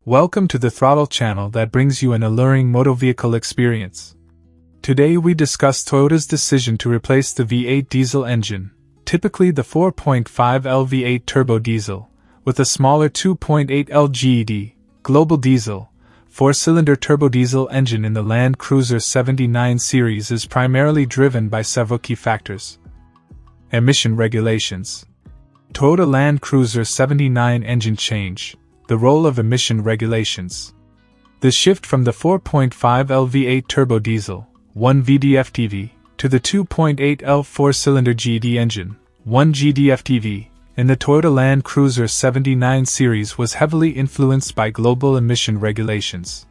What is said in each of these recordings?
Welcome to the Throttle channel that brings you an alluring motor vehicle experience. Today we discuss Toyota's decision to replace the V8 diesel engine, typically the 4.5L V8 turbo diesel, with a smaller 2.8L GED, global diesel, 4-cylinder turbo diesel engine in the Land Cruiser 79 series is primarily driven by several key factors. Emission regulations. Toyota Land Cruiser 79 engine change. The role of emission regulations. The shift from the 4.5L V8 turbo diesel, 1 VDFTV, to the 2.8L 4-cylinder GED engine, 1 GDFTV, in the Toyota Land Cruiser 79 series was heavily influenced by global emission regulations.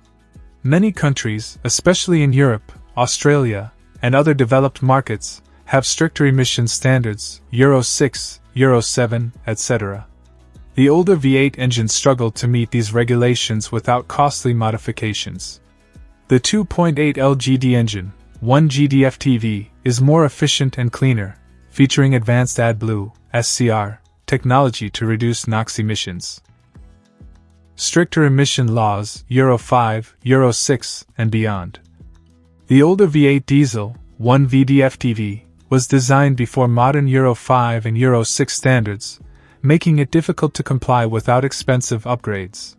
Many countries, especially in Europe, Australia, and other developed markets, have stricter emission standards, Euro 6, Euro 7, etc. The older V8 engine struggled to meet these regulations without costly modifications. The 2.8L GD engine, 1 GDFTV, is more efficient and cleaner, featuring advanced AdBlue (SCR) technology to reduce NOx emissions. Stricter emission laws, Euro 5, Euro 6, and beyond. The older V8 diesel, 1 VDFTV, was designed before modern Euro 5 and Euro 6 standards, making it difficult to comply without expensive upgrades.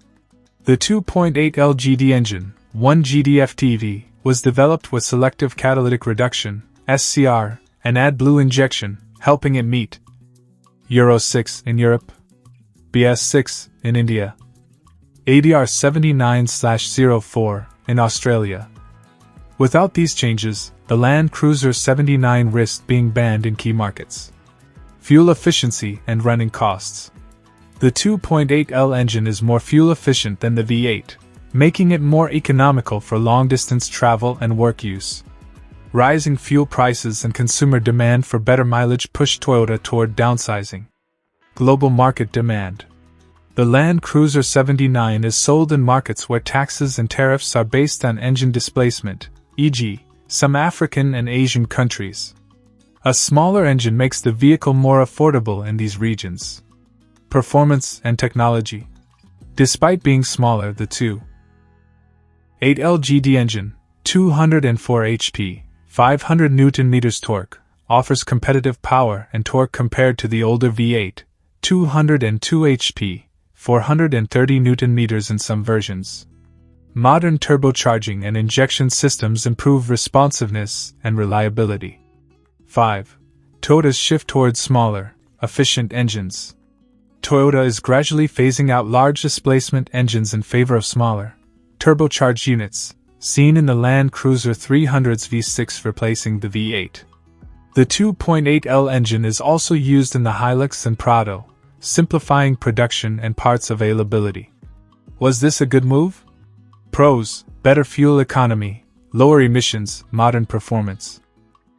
The 2.8L GD engine, 1 GDFTV, was developed with selective catalytic reduction, SCR, and AdBlue injection, helping it meet Euro 6 in Europe, BS 6 in India, ADR 79/04 in Australia. Without these changes, the Land Cruiser 79 risked being banned in key markets. Fuel efficiency and running costs. The 2.8L engine is more fuel efficient than the V8, making it more economical for long-distance travel and work use. Rising fuel prices and consumer demand for better mileage pushed Toyota toward downsizing. Global market demand. The Land Cruiser 79 is sold in markets where taxes and tariffs are based on engine displacement, e.g., some African and Asian countries. A smaller engine makes the vehicle more affordable in these regions. Performance and technology. Despite being smaller, the 2.8L GD engine, 204 HP, 500 Nm torque, offers competitive power and torque compared to the older V8, 202 HP, 430 Nm in some versions. Modern turbocharging and injection systems improve responsiveness and reliability. 5. Toyota's shift towards smaller, efficient engines. Toyota is gradually phasing out large displacement engines in favor of smaller, turbocharged units, seen in the Land Cruiser 300's V6 replacing the V8. The 2.8L engine is also used in the Hilux and Prado, simplifying production and parts availability. Was this a good move? Pros: better fuel economy, lower emissions, modern performance.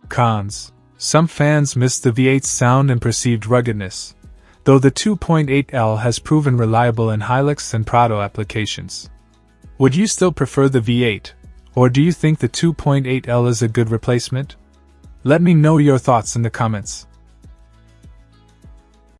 Cons: some fans missed the V8's sound and perceived ruggedness, though the 2.8L has proven reliable in Hilux and Prado applications. Would you still prefer the V8, or do you think the 2.8L is a good replacement? Let me know your thoughts in the comments.